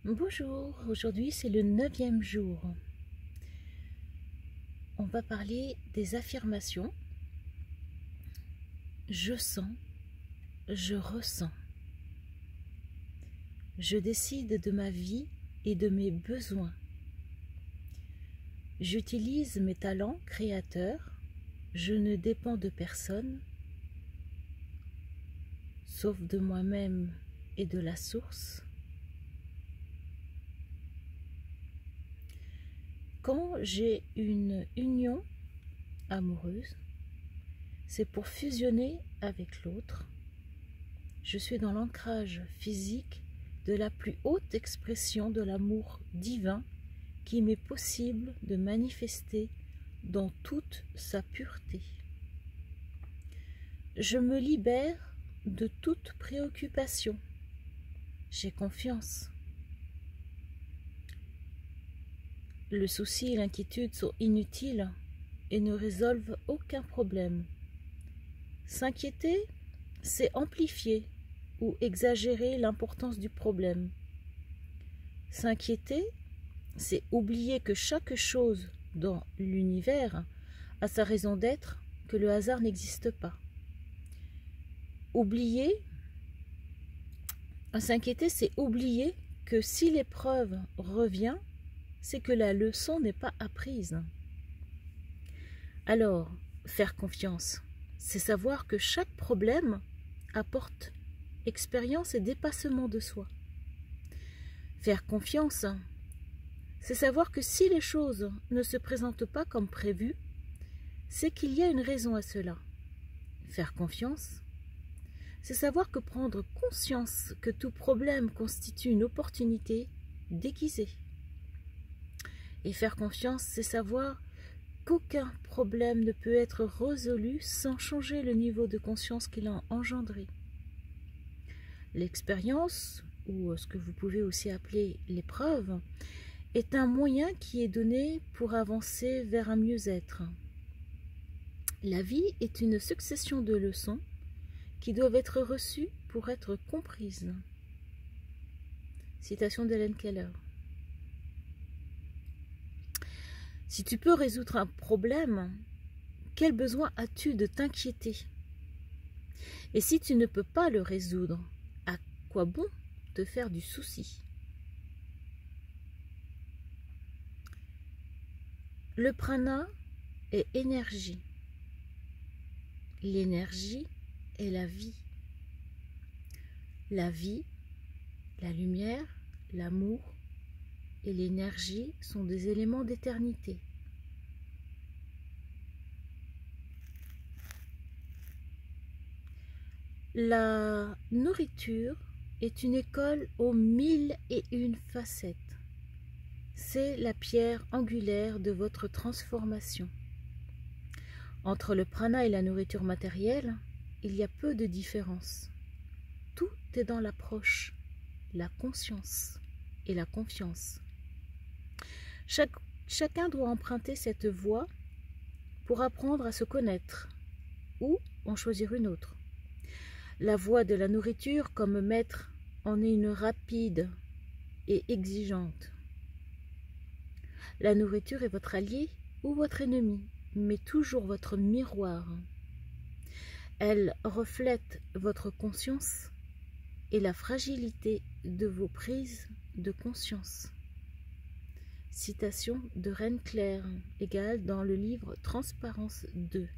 Bonjour, aujourd'hui c'est le 9e jour. On va parler des affirmations. Je sens, je ressens. Je décide de ma vie et de mes besoins. J'utilise mes talents créateurs. Je ne dépends de personne, sauf de moi-même et de la source. Quand j'ai une union amoureuse, c'est pour fusionner avec l'autre. Je suis dans l'ancrage physique de la plus haute expression de l'amour divin qui m'est possible de manifester dans toute sa pureté. Je me libère de toute préoccupation. J'ai confiance. Le souci et l'inquiétude sont inutiles et ne résolvent aucun problème. S'inquiéter, c'est amplifier ou exagérer l'importance du problème. S'inquiéter, c'est oublier que chaque chose dans l'univers a sa raison d'être, que le hasard n'existe pas. S'inquiéter, c'est oublier que si l'épreuve revient, c'est que la leçon n'est pas apprise. Alors, faire confiance, c'est savoir que chaque problème apporte expérience et dépassement de soi. Faire confiance, c'est savoir que si les choses ne se présentent pas comme prévu, c'est qu'il y a une raison à cela. Faire confiance, c'est savoir que prendre conscience que tout problème constitue une opportunité déguisée. Et faire confiance, c'est savoir qu'aucun problème ne peut être résolu sans changer le niveau de conscience qu'il a engendré. L'expérience, ou ce que vous pouvez aussi appeler l'épreuve, est un moyen qui est donné pour avancer vers un mieux-être. La vie est une succession de leçons qui doivent être reçues pour être comprises. Citation d'Helen Keller. Si tu peux résoudre un problème, quel besoin as-tu de t'inquiéter? Et si tu ne peux pas le résoudre, à quoi bon te faire du souci? Le prana est énergie. L'énergie est la vie. La vie, la lumière, l'amour et l'énergie sont des éléments d'éternité. La nourriture est une école aux 1001 facettes. C'est la pierre angulaire de votre transformation. Entre le prana et la nourriture matérielle, il y a peu de différence. Tout est dans l'approche, la conscience et la confiance. Chacun doit emprunter cette voie pour apprendre à se connaître ou en choisir une autre. La voie de la nourriture comme maître en est une rapide et exigeante. La nourriture est votre allié ou votre ennemi, mais toujours votre miroir. Elle reflète votre conscience et la fragilité de vos prises de conscience. Citation de Reine Claire, égale dans le livre Transparence 2.